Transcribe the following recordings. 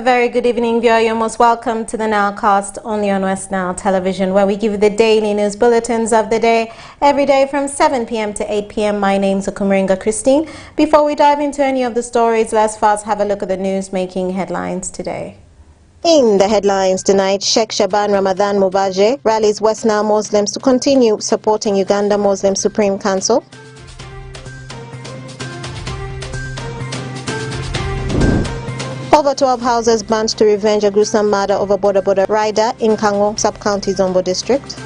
very good evening, viewer. You're most welcome to the NILE Cast only on West Nile Television, where we give you the daily news bulletins of the day, every day from 7 p.m. to 8 p.m. My name's Okumaringa Christine. Before we dive into any of the stories, let's first have a look at the news making headlines today. In the headlines tonight, Sheikh Shaban Ramadan Mubaje rallies West Nile Muslims to continue supporting Uganda Muslim Supreme Council. Over 12 houses burnt to revenge a gruesome murder of a border rider in Kango, Sub-County Zombo District.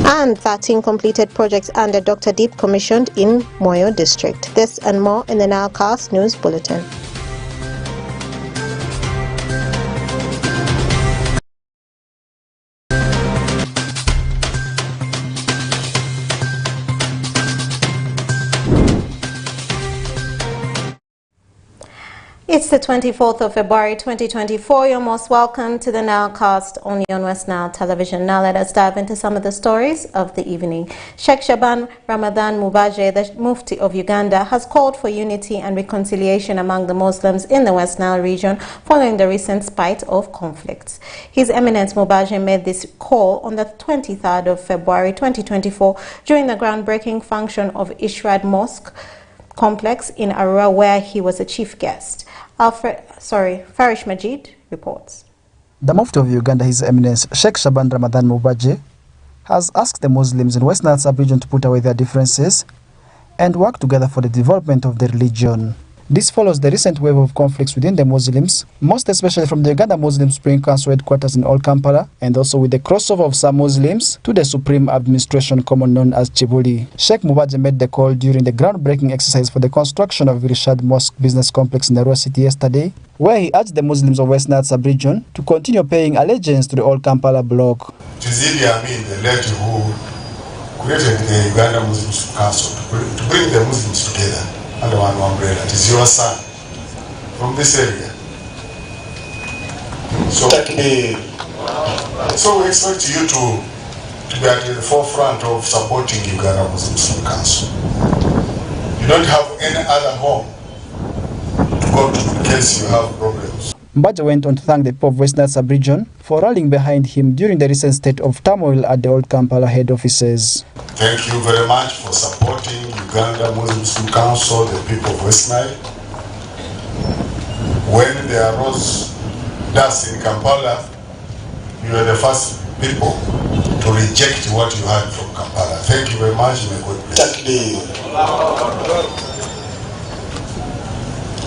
And 13 completed projects under Dr. Deep commissioned in Moyo District. This and more in the NILE Cast News Bulletin. It's the 24th of February 2024. You're most welcome to the NILE Cast only on West Nile Television. Now let us dive into some of the stories of the evening. Sheikh Shaban Ramadan Mubaje, the Mufti of Uganda, has called for unity and reconciliation among the Muslims in the West Nile region following the recent spate of conflicts. His Eminence Mubaje made this call on the 23rd of February 2024 during the groundbreaking function of Ishrad Mosque complex in Arua, where he was a chief guest. Farish Majid reports. The Mufti of Uganda, His Eminence Sheikh Shaban Ramadan Mubaje, has asked the Muslims in West Nile sub-region to put away their differences and work together for the development of the religion. This follows the recent wave of conflicts within the Muslims, most especially from the Uganda Muslim Supreme Council headquarters in Old Kampala, and also with the crossover of some Muslims to the Supreme Administration Common known as Chibuli. Sheikh Mubaje made the call during the groundbreaking exercise for the construction of Irshad Mosque business complex in Arua City yesterday, where he urged the Muslims of West Nile sub-region to continue paying allegiance to the Old Kampala bloc. Idi Amin, the lady who created the Uganda Muslim Council to bring the Muslims together under one umbrella. It is your son from this area. So we expect you to be at the forefront of supporting Uganda Muslim Council. You don't have any other home to go to in case you have problems. Mubaje went on to thank the people of West Nile sub-region for rallying behind him during the recent state of turmoil at the Old Kampala head offices. Thank you very much for supporting Uganda Muslim Council, the people of West Nile. When there arose dust in Kampala, you were the first people to reject what you had from Kampala. Thank you very much. May God bless you.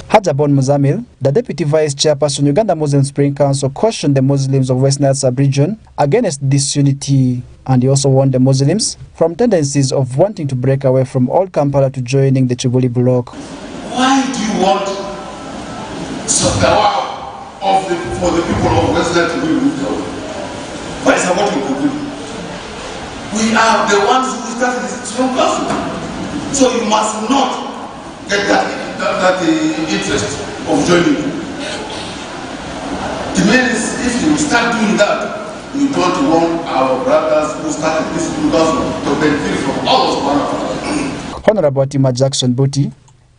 Hajabon Muzamil, the Deputy Vice Chairperson Uganda Muslim Supreme Council, cautioned the Muslims of West Nile sub-region against disunity, and he also warned the Muslims from tendencies of wanting to break away from Old Kampala to joining the Chibuli bloc. Why do you want for the people of West Nile to be moved away? Why is that what we could do? We are the ones who started this strong council. So you must not get that interest of joining. The main is, if you start doing that, you don't want our brothers who started this council to benefit from all those benefits. Honorable Atima Jackson Buti,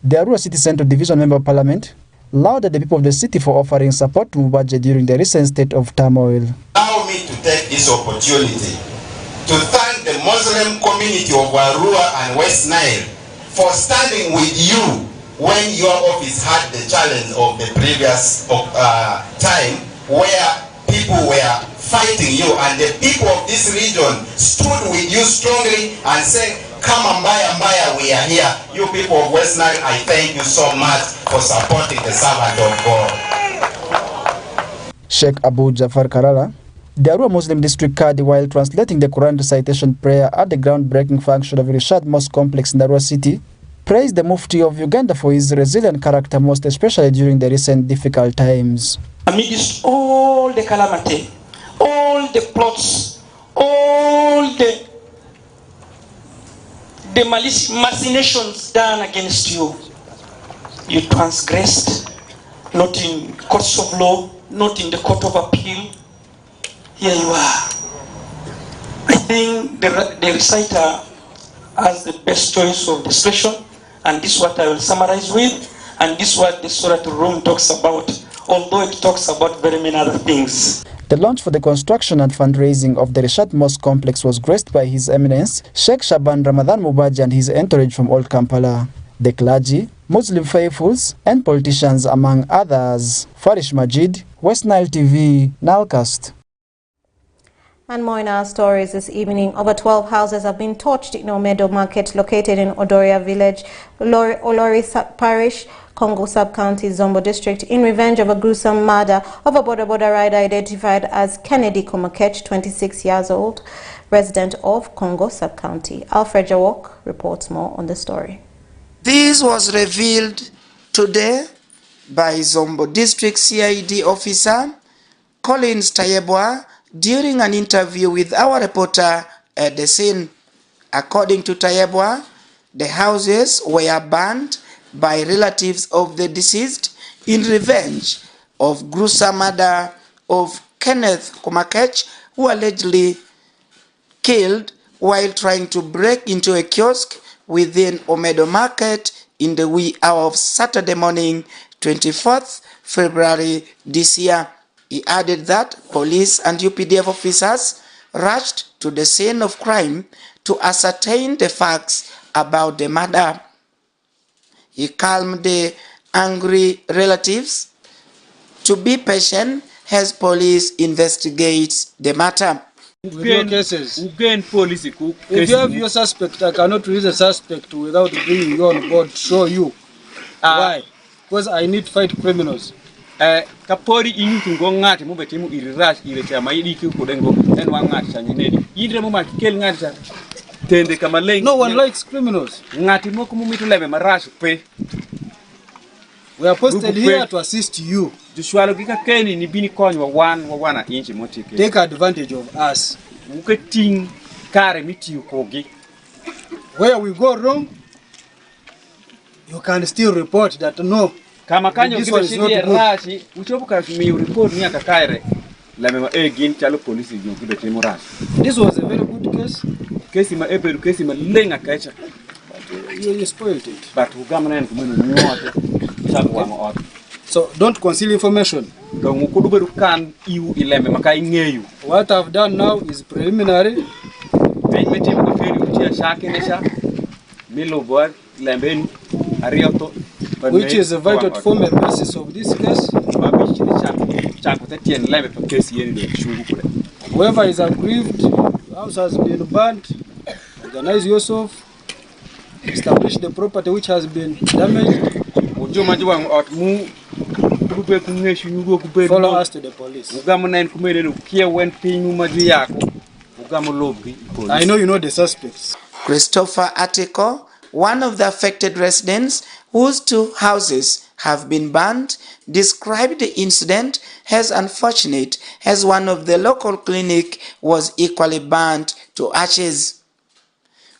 the Arua City Central Division Member of Parliament, lauded the people of the city for offering support to Mubaje during the recent state of turmoil. Allow me to take this opportunity to thank the Muslim community of Arua and West Nile for standing with you when your office had the challenge of the previous time where people were fighting you, and the people of this region stood with you strongly and said, come Mbaya, we are here. You people of West Nile, I thank you so much for supporting the servant of God. Sheikh Abu Jafar Karara, the Arua Muslim District Qadi, while translating the Quran recitation prayer at the groundbreaking function of Irshad Mosque complex in Arua City, praised the Mufti of Uganda for his resilient character, most especially during the recent difficult times. Amidst all the calamity, all the plots, all the machinations done against you, you transgressed, not in courts of law, not in the court of appeal. Here you are. I think the reciter as the best choice of discretion, and this is what I will summarize with, and this is what the Surah Room talks about, although it talks about very many other things. The launch for the construction and fundraising of the Rishat Mosque complex was graced by His Eminence Sheikh Shaban Ramadan Mubaji and his entourage from Old Kampala, the clergy, Muslim faithfuls, and politicians, among others. Farish Majid, West Nile TV, NILE CAST. And more in our stories this evening. Over 12 houses have been torched in Omedo Market, located in Odoria Village, Olori Parish, Congo Sub-County, Zombo District, in revenge of a gruesome murder of a border rider identified as Kennedy Komakech, 26 years old, resident of Congo Sub-County. Alfred Jawok reports more on the story. This was revealed today by Zombo District CID officer Collins Tayebwa during an interview with our reporter at the scene. According to Tayebwa, the houses were burned by relatives of the deceased in revenge of gruesome murder of Kenneth Komakech, who allegedly killed while trying to break into a kiosk within Omedo Market in the wee hour of Saturday morning, 24th February this year. He added that police and UPDF officers rushed to the scene of crime to ascertain the facts about the murder. He calmed the angry relatives to be patient as police investigates the matter. With your cases, if you have your suspect, I cannot release a suspect without bringing you on board to show you. Why? Because I need to fight criminals. Kapori inyu ngati mu betimu irirash ile chama idi ki kudengo en wangati chanyenedi idre mu makikel ngati tende kama leng. No one likes criminals. Ngati mo kumitu lebe marash pe. We are posted here to assist you. Joshua kika keni ni bini konywa wana inchi motike. Take advantage of us. Muketing kare miti ukogi. Where we go wrong, you can still report that no. Kama kanyo kiko shidi rashi, uchobuka mi report ni akakaire. Lamema egin chalo police yo kibe timu rashi. This was a very good case. Kesi ma eberu kesi ma lenga kacha. You spoiled it. But ugamana en kumunu nyote. Chabu wa maot. So don't conceal information. Donc mukuduberu kan iu ileme makai ngeyu. What I've done now is preliminary. Meti mkafeli utia shake nesha. Milo board lembeni arioto. Which is a vital to form a basis of this case. Whoever is aggrieved, the house has been burnt, organize yourself, establish the property which has been damaged, follow us to the police. I know you know the suspects. Christopher Ateko, one of the affected residents whose 2 houses have been burned, described the incident as unfortunate as one of the local clinic was equally burned to ashes.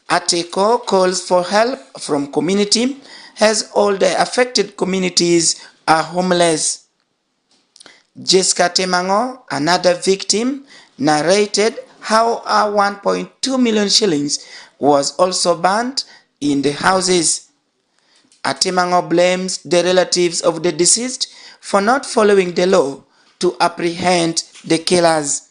Ateko calls for help from community as all the affected communities are homeless. Jessica Temango, another victim, narrated how our 1.2 million shillings was also burned in the houses. Atemango blames the relatives of the deceased for not following the law to apprehend the killers.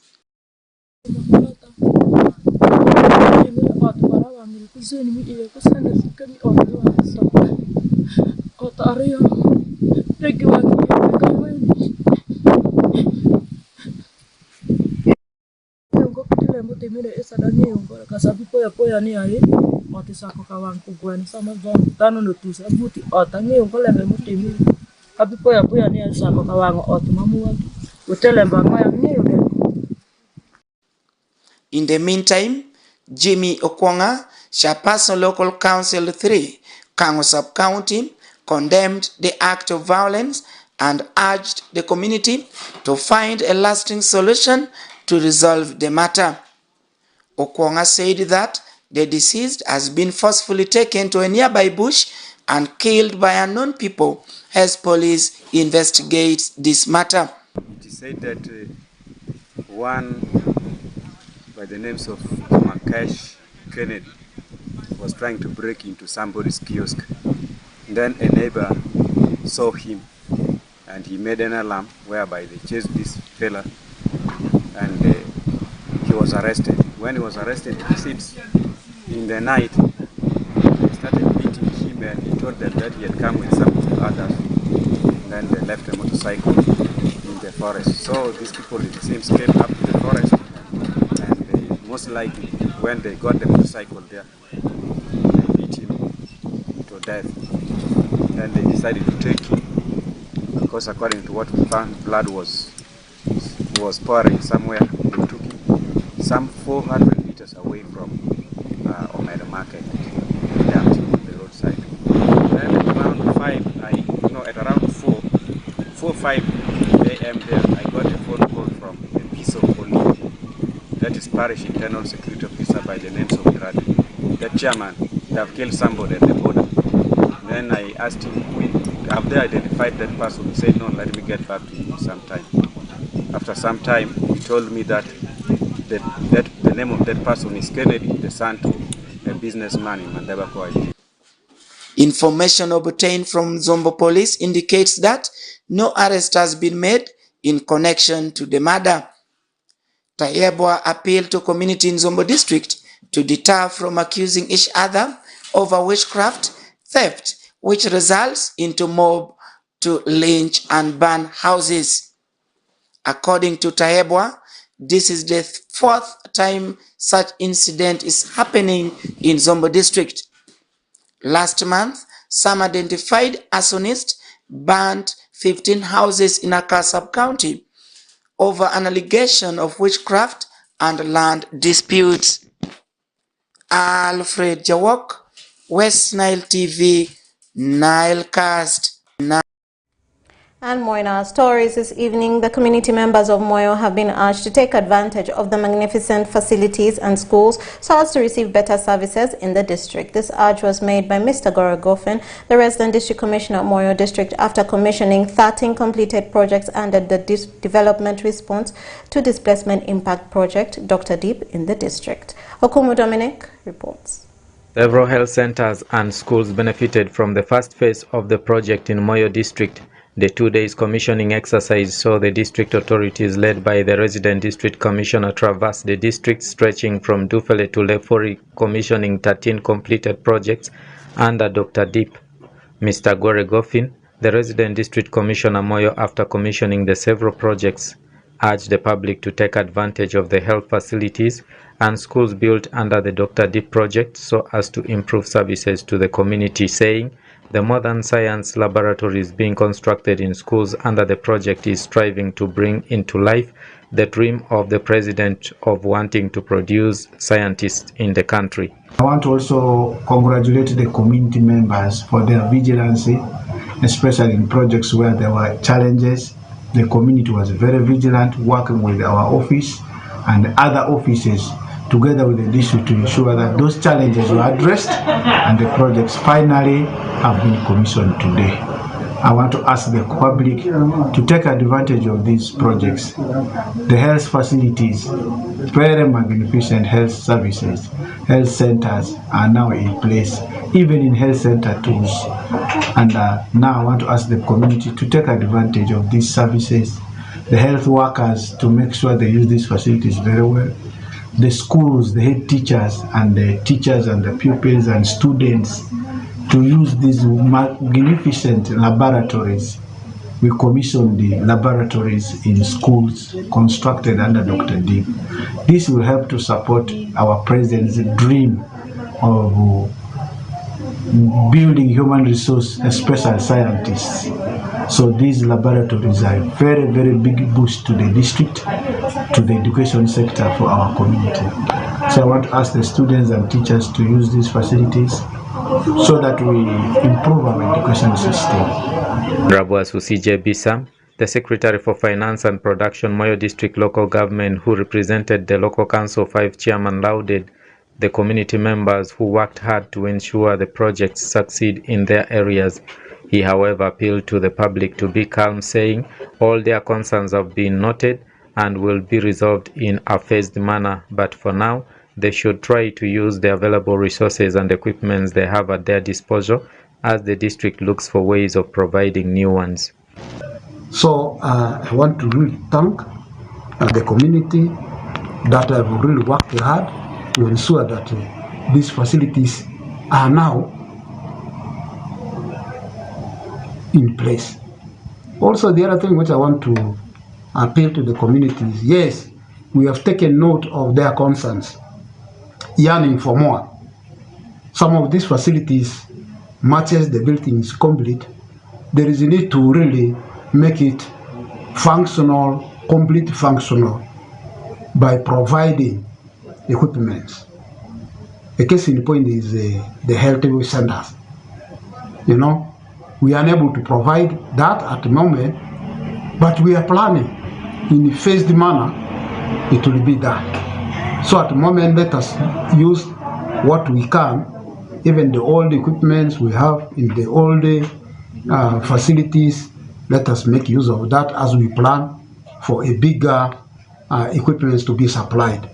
In the meantime, Jimmy Okwonga, Chairperson Local Council 3, Congo Sub-County, condemned the act of violence and urged the community to find a lasting solution to resolve the matter. Okwonga said that the deceased has been forcefully taken to a nearby bush and killed by unknown people as police investigates this matter. It is said that one by the names of Komakech Kennedy was trying to break into somebody's kiosk. Then a neighbor saw him and he made an alarm whereby they chased this fella and he was arrested. When he was arrested, he sits in the night. They started beating him and he told them that he had come with some others. Then they left a motorcycle in the forest. So these people, it seems, came up to the forest and they, most likely when they got the motorcycle there, they beat him to death. Then they decided to take him because according to what we found, blood was pouring somewhere. They took him some 400 meters away from Omega Market and dumped him on the roadside. Then at around 5 a.m. there, I got a phone call from a piece of police, that is parish internal security officer by the names of Iradi. That chairman, they have killed somebody at the border. Then I asked him, have they identified that person? He said, no, let me get back to you sometime. After some time, he told me that the name of that person is Kennedy, the son to a businessman in Mandaba Kwai. Information obtained from Zombo police indicates that no arrest has been made in connection to the murder. Tayebwa appealed to community in Zombo district to deter from accusing each other over witchcraft, theft, which results into mob to lynch and burn houses. According to Tayebwa, this is the fourth time such incident is happening in Zombo district. Last month, some identified arsonists burnt 15 houses in Accra sub-county over an allegation of witchcraft and land disputes. Alfred Jawok, West Nile TV, Nile Cast. And more in our stories this evening, the community members of Moyo have been urged to take advantage of the magnificent facilities and schools so as to receive better services in the district. This urge was made by Mr. Gore Goffin, the resident district commissioner of Moyo district, after commissioning 13 completed projects under the Development Response to Displacement Impact Project, Dr. Deep, in the district. Okumu Dominic reports. Several health centers and schools benefited from the first phase of the project in Moyo district. The 2 days commissioning exercise saw the district authorities led by the resident district commissioner traverse the district, stretching from Dufele to Lefori, commissioning 13 completed projects under Dr. Deep. Mr. Gore Goffin, the resident district commissioner Moyo, after commissioning the several projects, urged the public to take advantage of the health facilities and schools built under the Dr. Deep project so as to improve services to the community, saying the modern science laboratories being constructed in schools under the project is striving to bring into life the dream of the president of wanting to produce scientists in the country. I want to also congratulate the community members for their vigilance, especially in projects where there were challenges. The community was very vigilant, working with our office and other offices together with the district to ensure that those challenges were addressed and the projects finally have been commissioned today. I want to ask the public to take advantage of these projects. The health facilities, very magnificent health services, health centers are now in place, even in health center tools. And now I want to ask the community to take advantage of these services, the health workers to make sure they use these facilities very well, the schools, the head teachers and the pupils and students to use these magnificent laboratories. We commissioned the laboratories in schools constructed under Dr. Deep. This will help to support our president's dream of building human resource special scientists. So these laboratories are a very, very big boost to the district, to the education sector for our community. So I want to ask the students and teachers to use these facilities so that we improve our education system. Rabuas CJ Bissam, the Secretary for Finance and Production, Moyo District Local Government, who represented the Local Council 5 chairman, lauded the community members who worked hard to ensure the projects succeed in their areas. He, however, appealed to the public to be calm, saying all their concerns have been noted and will be resolved in a phased manner, but for now, they should try to use the available resources and equipments they have at their disposal as the district looks for ways of providing new ones. So I want to really thank the community that have really worked hard to ensure that these facilities are now in place. Also, the other thing which I want to appeal to the community is, yes, we have taken note of their concerns, yearning for more. Some of these facilities, much as the building is complete, there is a need to really make it functional, complete functional, by providing equipment. A case in point is the health centers. You know, we are unable to provide that at the moment, but we are planning in a phased manner it will be done. So at the moment, let us use what we can, even the old equipments we have in the old facilities, let us make use of that as we plan for a bigger equipment to be supplied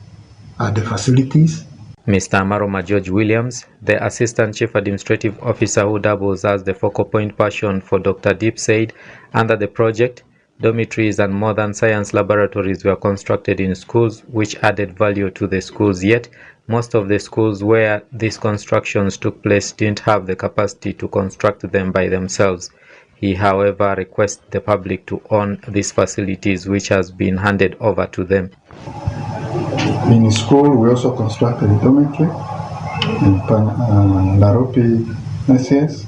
at the facilities. Mr. Amaroma George Williams, the Assistant Chief Administrative Officer who doubles as the focal point person for Dr. Deep, said under the project, dormitories and modern science laboratories were constructed in schools which added value to the schools, yet most of the schools where these constructions took place didn't have the capacity to construct them by themselves. He, however, requests the public to own these facilities which has been handed over to them. In school, we also constructed a dormitory in Naropi SCS.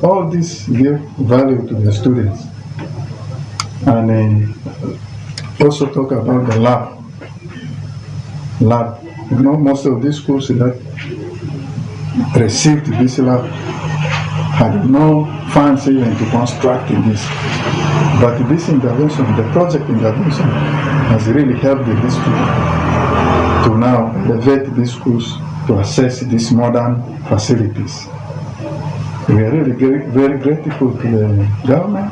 All this give value to the students. And also talk about the lab. You know, most of these schools that received this lab had no funds even to construct this. But this intervention, the project intervention, has really helped the district to now elevate these schools to access these modern facilities. We are really very grateful to the government,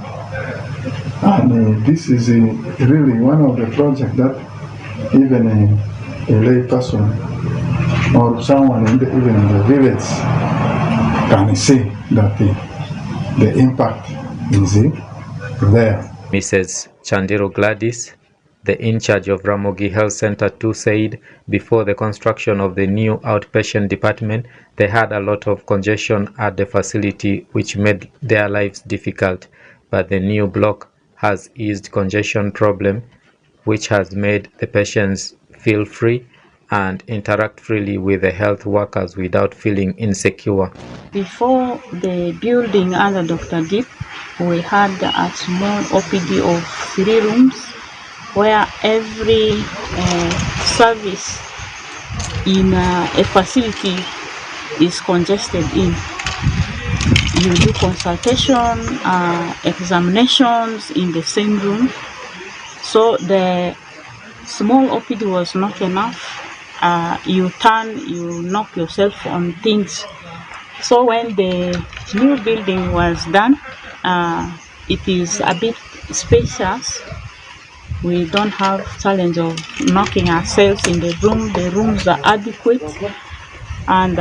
and this is really one of the projects that even a lay person or someone even in the village can see that the impact is there. Mrs. Chandiro Gladys, the in-charge of Ramogi Health Center too, said before the construction of the new outpatient department, they had a lot of congestion at the facility which made their lives difficult. But the new block has eased congestion problem, which has made the patients feel free and interact freely with the health workers without feeling insecure. Before the building under Dr. Deep, we had a small OPD of 3 rooms where every service in a facility is congested in. You do consultation, examinations in the same room. So the small OPD was not enough. You knock yourself on things. So when the new building was done, it is a bit spacious. We don't have challenge of knocking ourselves in the room. The rooms are adequate, and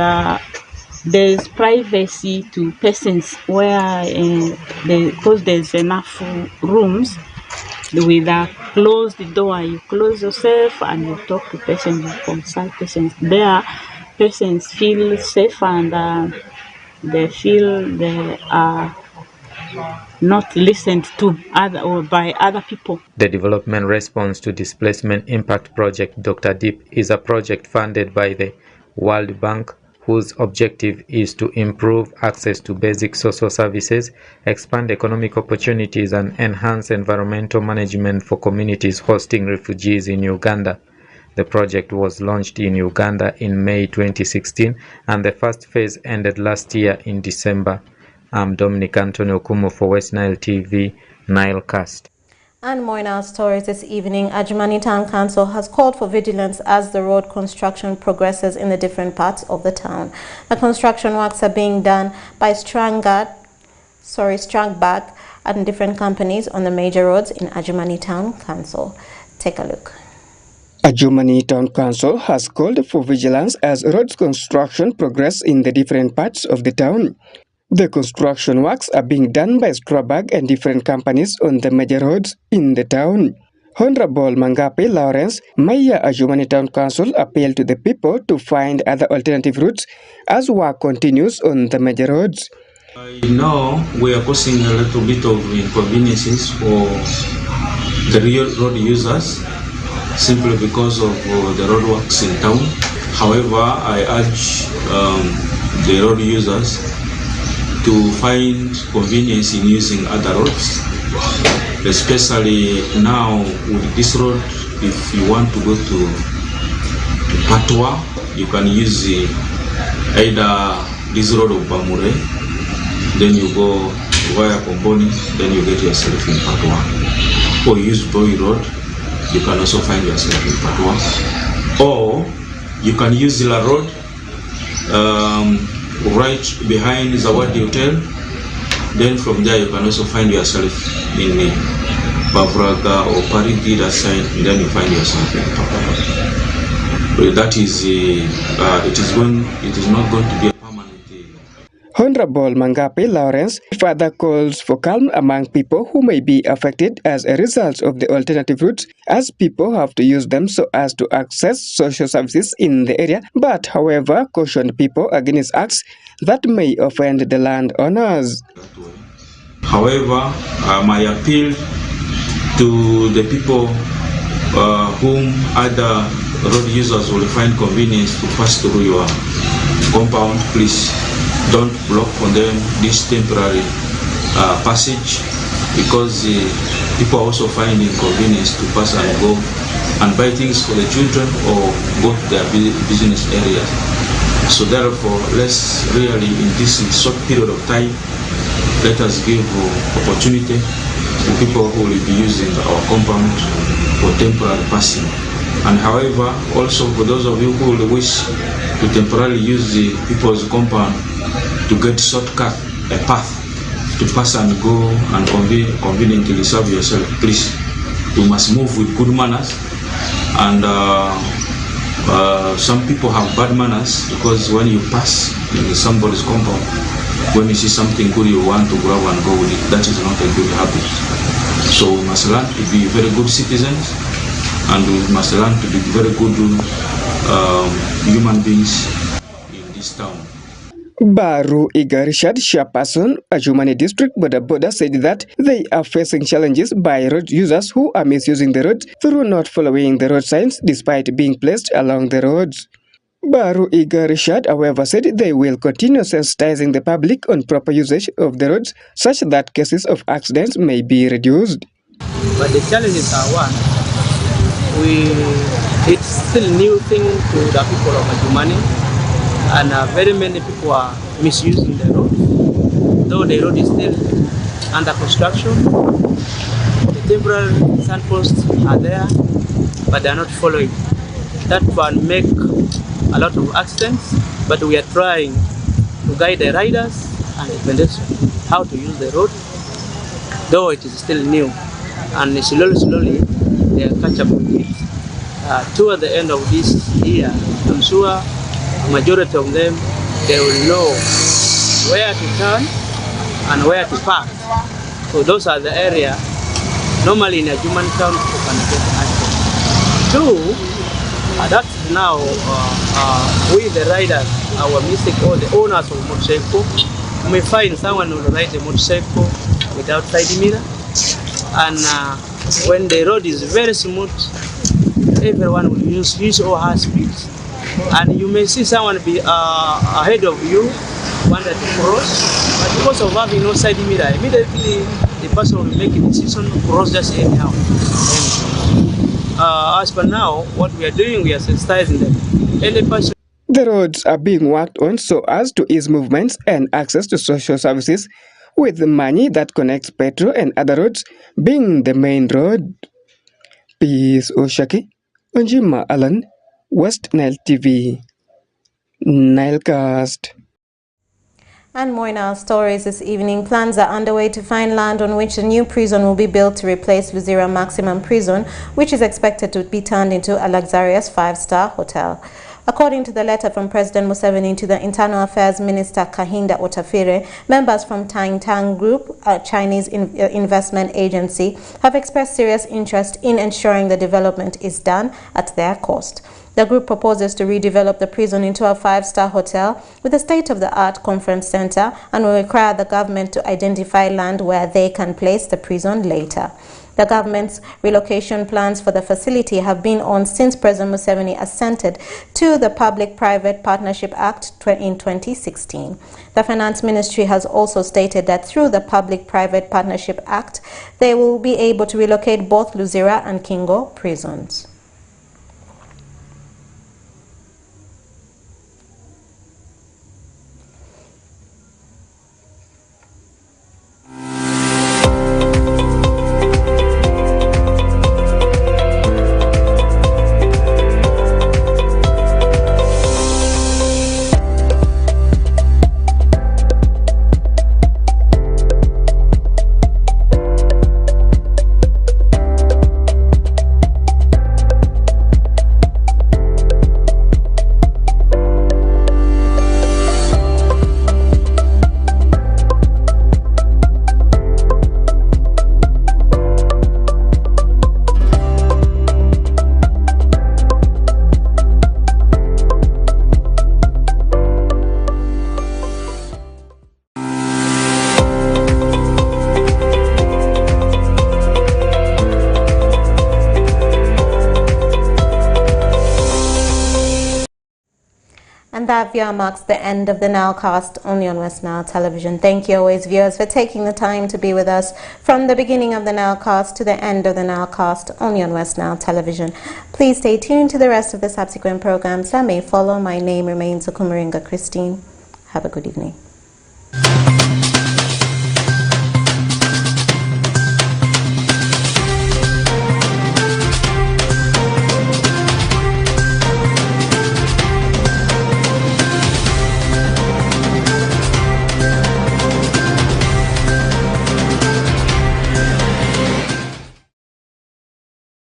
there is privacy to patients where because there's enough rooms with a closed door. You close yourself and you talk to patients, you consult patients. There, patients feel safe and they feel they are not listened to by other people. The Development Response to Displacement Impact Project, Dr. Deep, is a project funded by the World Bank whose objective is to improve access to basic social services, expand economic opportunities, and enhance environmental management for communities hosting refugees in Uganda. The project was launched in Uganda in May 2016, and the first phase ended last year in December. I'm Dominic Antonio Kumo for West Nile TV, NILE CAST. And more in our stories this evening, Adjumani Town Council has called for vigilance as the road construction progresses in the different parts of the town. The construction works are being done by Strangback and different companies on the major roads in Adjumani Town Council. Take a look. Adjumani Town Council has called for vigilance as road construction progress in the different parts of the town. The construction works are being done by Strabag and different companies on the major roads in the town. Honorable Mangape Lawrence, Mayor Adjumani Town Council, appealed to the people to find other alternative routes as work continues on the major roads. Now we are causing a little bit of inconveniences for the real road users simply because of the roadworks in town. However, I urge the road users to find convenience in using other roads, especially now with this road. If you want to go to Patwa, you can use either this road of Bamure, then you go via Komboni, then you get yourself in Patwa. Or use Boy Road, you can also find yourself in Patwa. Or you can use Zila Road, right behind Zawadi Hotel. Then from there you can also find yourself in Bavraga or Parigi, that side, and then you find yourself in Patwa. That is, it is not going to be a permanent. Honorable Mangape Lawrence further calls for calm among people who may be affected as a result of the alternative routes, as people have to use them so as to access social services in the area, but however cautioned people against acts that may offend the landowners. However, my appeal to the people whom other road users will find convenience to pass through your compound, please don't block for them this temporary passage, because people also find inconvenience to pass and go and buy things for the children or go to their business areas. So therefore, let's really, in this short period of time, let us give opportunity to people who will be using our compound for temporary passing. And however, also for those of you who will wish to temporarily use the people's compound to get shortcut, a path to pass and go and conveniently serve yourself, please, you must move with good manners. And some people have bad manners, because when you pass in somebody's compound, when you see something good, you want to grab and go with it. That is not a good habit. So we must learn to be very good citizens, and we must learn to be very good human beings in this town. Baru Iga Rishad, chairperson, Adjumani District Boda said that they are facing challenges by road users who are misusing the roads through not following the road signs despite being placed along the roads. Baru Iga Rishad, however, said they will continue sensitizing the public on proper usage of the roads such that cases of accidents may be reduced. But the challenges are one, it's still a new thing to the people of Adjumani, and very many people are misusing the road. Though the road is still under construction, the temporary signposts are there, but they are not following. That can make a lot of accidents, but we are trying to guide the riders and the pedestrians how to use the road, though it is still new, and slowly they will catch up with it. Toward the end of this year, I'm sure majority of them, they will know where to turn and where to park. So those are the areas normally in a human town people can get access. Two, that's now we the riders, our mistake, or the owners of motorcycle, may find someone who will ride a motorcycle without side mirror, and when the road is very smooth, everyone will use his or her speed, and you may see someone be ahead of you, wanted to cross, but because of having no side mirror, immediately the person will make a decision to cross just anyhow. As per now, what we are doing, we are sensitizing them. Any person. The roads are being worked on so as to ease movements and access to social services, with the money that connects Petro and other roads being the main road. Peace Oshaki, Onjima Alan, West Nile TV, Nile Cast. And more in our stories this evening. Plans are underway to find land on which a new prison will be built to replace Luzira Maximum Prison, which is expected to be turned into a luxurious 5-star hotel. According to the letter from President Museveni to the Internal Affairs Minister Kahinda Otafire, members from Tang Tang Group, a Chinese investment agency, have expressed serious interest in ensuring the development is done at their cost. The group proposes to redevelop the prison into a 5-star hotel with a state-of-the-art conference center and will require the government to identify land where they can place the prison later. The government's relocation plans for the facility have been on since President Museveni assented to the Public-Private Partnership Act in 2016. The Finance Ministry has also stated that through the Public-Private Partnership Act, they will be able to relocate both Luzira and Kingo prisons. And that, viewer, marks the end of the NILE cast only on West Nile Television. Thank you always, viewers, for taking the time to be with us from the beginning of the NILE cast to the end of the NILE cast only on West Nile Television. Please stay tuned to the rest of the subsequent programs that may follow. My name remains Okumuringa Christine. Have a good evening.